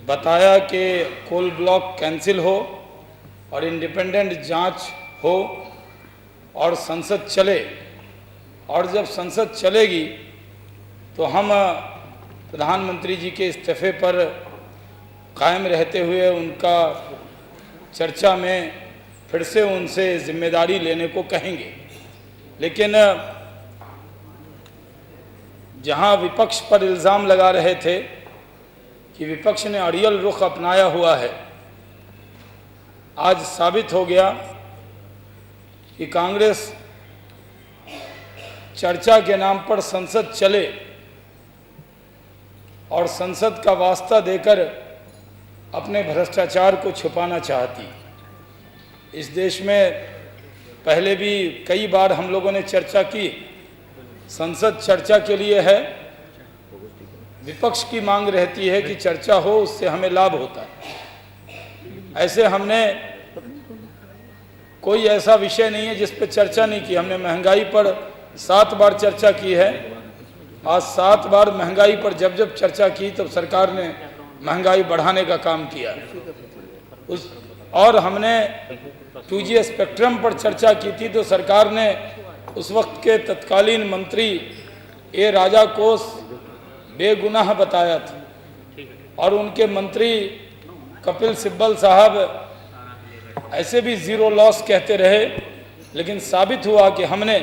बताया कि coal block cancel हो और इंडिपेंडेंट जांच हो और संसद चले, और जब संसद चलेगी तो हम प्रधानमंत्री जी के इस्तीफे पर कायम रहते हुए उनका चर्चा में फिर से उनसे जिम्मेदारी लेने को कहेंगे। लेकिन जहां विपक्ष पर इल्ज़ाम लगा रहे थे कि विपक्ष ने अड़ियल रुख अपनाया हुआ है, आज साबित हो गया कि कांग्रेस चर्चा के नाम पर संसद चले और संसद का वास्ता देकर अपने भ्रष्टाचार को छुपाना चाहती। इस देश में पहले भी कई बार हम लोगों ने चर्चा की, संसद चर्चा के लिए है, विपक्ष की मांग रहती है कि चर्चा हो, उससे हमें लाभ होता है। ऐसे हमने कोई ऐसा विषय नहीं है जिस पर चर्चा नहीं की। हमने महंगाई पर 7 बार चर्चा की है। आज 7 बार महंगाई पर जब जब चर्चा की तब सरकार ने महंगाई बढ़ाने का काम किया। और हमने 2G स्पेक्ट्रम पर चर्चा की थी तो सरकार ने उस वक्त के तत्कालीन मंत्री ए राजा को बेगुनाह बताया था और उनके मंत्री कपिल सिब्बल साहब ऐसे भी ज़ीरो लॉस कहते रहे। लेकिन साबित हुआ कि हमने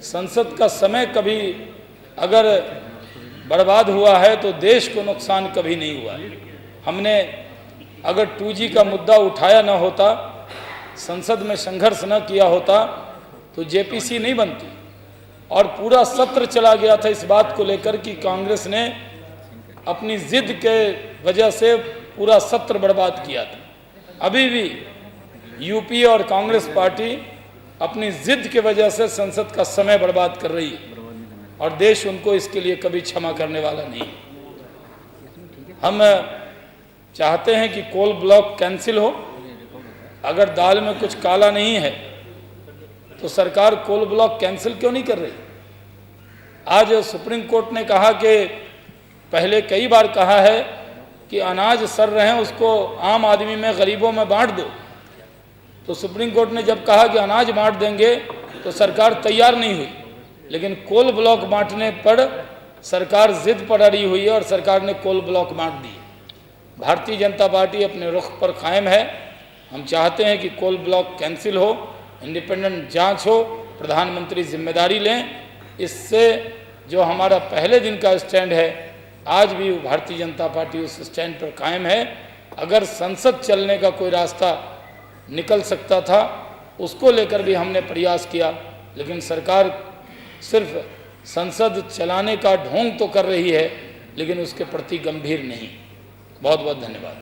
संसद का समय कभी अगर बर्बाद हुआ है तो देश को नुकसान कभी नहीं हुआ। हमने अगर 2G का मुद्दा उठाया न होता, संसद में संघर्ष न किया होता तो JPC नहीं बनती। और पूरा सत्र चला गया था इस बात को लेकर कि कांग्रेस ने अपनी जिद के वजह से पूरा सत्र बर्बाद किया था। अभी भी यूपी और कांग्रेस पार्टी अपनी जिद की वजह से संसद का समय बर्बाद कर रही है और देश उनको इसके लिए कभी क्षमा करने वाला नहीं। हम चाहते हैं कि कोल ब्लॉक कैंसिल हो। अगर दाल में कुछ काला नहीं है तो सरकार कोल ब्लॉक कैंसिल क्यों नहीं कर रही? आज सुप्रीम कोर्ट ने कहा कि पहले कई बार कहा है कि अनाज सड़ रहे हैं उसको आम आदमी में, गरीबों में बांट दो। तो सुप्रीम कोर्ट ने जब कहा कि अनाज बांट देंगे तो सरकार तैयार नहीं हुई। लेकिन कोल ब्लॉक बांटने पर सरकार जिद पर अड़ी हुई है और सरकार ने कोल ब्लॉक बांट दिए। भारतीय जनता पार्टी अपने रुख पर कायम है। हम चाहते हैं कि कोल ब्लॉक कैंसिल हो, इंडिपेंडेंट जांच हो, प्रधानमंत्री जिम्मेदारी लें। इससे जो हमारा पहले दिन का स्टैंड है, आज भी भारतीय जनता पार्टी उस स्टैंड पर कायम है। अगर संसद चलने का कोई रास्ता निकल सकता था उसको लेकर भी हमने प्रयास किया, लेकिन सरकार सिर्फ संसद चलाने का ढोंग तो कर रही है लेकिन उसके प्रति गंभीर नहीं। बहुत बहुत धन्यवाद।